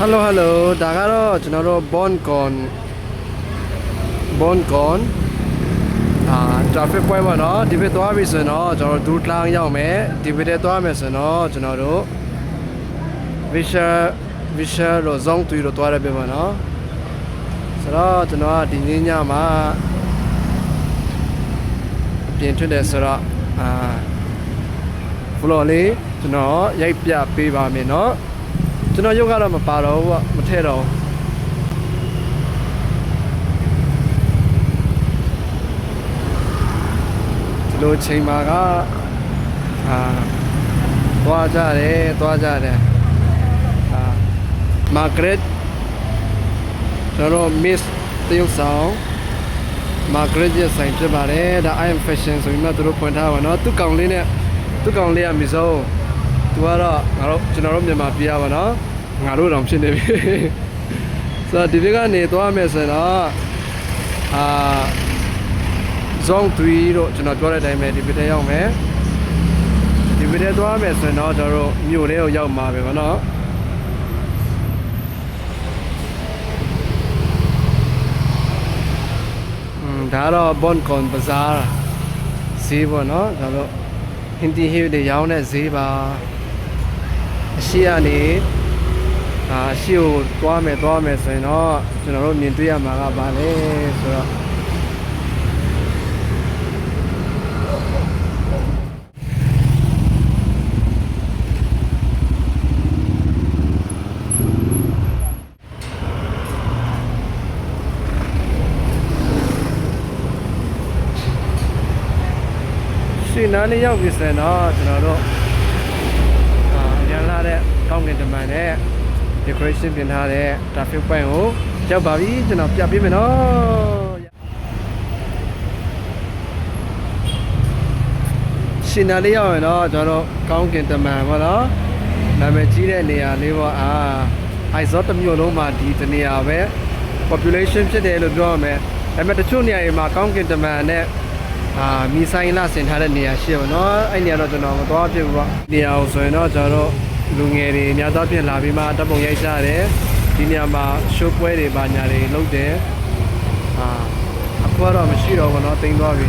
Hello hello ဒါကတော့ကျွန်တော်တို့ Bon Con traffic ပွဲပါနော်ဒီဘက်သွားပြီဆိုရင်တော့ကျွန်တော်တို့ဒူးတလန်းရောက်မယ်ဒီဘက်တည်းသွားမယ်ဆိုရင်တော့ကျွန်တော်တို့ Visual လို့ Zone 2လို့သွားရပြီပါနော်ဆိုတော့ကျွန်တော်ကဒီနေ့ညမှာပြင်ထွက်တယ်ဆိုတော့floor လေးကျွန်တော်ရိုက်ပြပေးပါမယ်နော်ကျွန်တော်ရုပ်ကတော့မပါတော့ဘူးမထည့်တော့ဒီလိုချိန်မှာကသွားကြတယ်မာဂရက်ကျွန်တော် Miss တရုတ်ဆောင်မာဂရက်ရဲ့ဆိုင်ဖြစ်ပါတယ်ဒါ I am fashion ဆိုပြီးမှသူတို့ဖွင့်ထားပါတော့သူကောင်လေးကမီဇိုသူကတော့ကျွန်တော်တို့မြန်မာပြည်ရပါတော့ငါတို့တောင်ဖြစ်နေပြီဆိုတော့ဒီဘက်ကနေသွားမယ်ဆိုတော့zone 3တို့ကျွန်တော်ပြောတဲ့အတိုင်းပဲဒီဘက်ထဲရောက်မယ်ဒီဘက်ထဲသွားမယ်ဆိုရင်တော့ကျွန်တော်တို့မြို့ထဲကိုရောက်မှာပဲဗောနော်ဒါတော့ Bon Con Bazaar ဈေးပေါ့နော်ဒါတော့ဟင်ဒီဟေးတွေရောင်းတဲ့ဈေးပါအရှိကနေအရှိကိုသွားမယ်ဆိုရင်တော့ကျွန်တော်တို့မြင်တွေ့ရမှာကဘာလဲဆိုတော့ဒီနားလေးရောက်ပြီဆိုရင်တော့ကျွန်တော်တို့ရန်လာတဲ့ကောင်းကင်တမန်နဲ့ decoration ပြင်ထားတဲ့ traffic point ကိုရောက်ပါပြီကျွန်တော်ပြပေးမယ်နော်ရှင်နားလေးရောက်ရင်တော့ကျွန်တော်တို့ကောင်းကင်တမန်ပေါ့နော်နာမည်ကြီးတဲ့နေရာလေးပေါ့ISOT တစ်မြို့လုံးမှာဒီတနေရာပဲ population ဖြစ်တယ်လို့ပြောရမယ်ဒါပေမဲ့တချို့နေရာတွေမှာကောင်းကင်တမန်နဲ့မီဆိုင်လာဆင်ထားတဲ့နေရာရှိပါတော့အဲ့နေရာတော့ကျွန်တော်မသွားဖြစ်ဘူးပေါ့နေရာကိုဆိုရင်တော့ကျွန်တော်တို့လူငယ်တွေအများသောဖြင့်လာပြီးမှတပ်ပုံရိုက်ကြတယ်ဒီနေရာမှာ show ပွဲတွေဘာညာတွေလုပ်တယ်အခုကတော့မရှိတော့ဘူးเนาะတင်သွားပြီ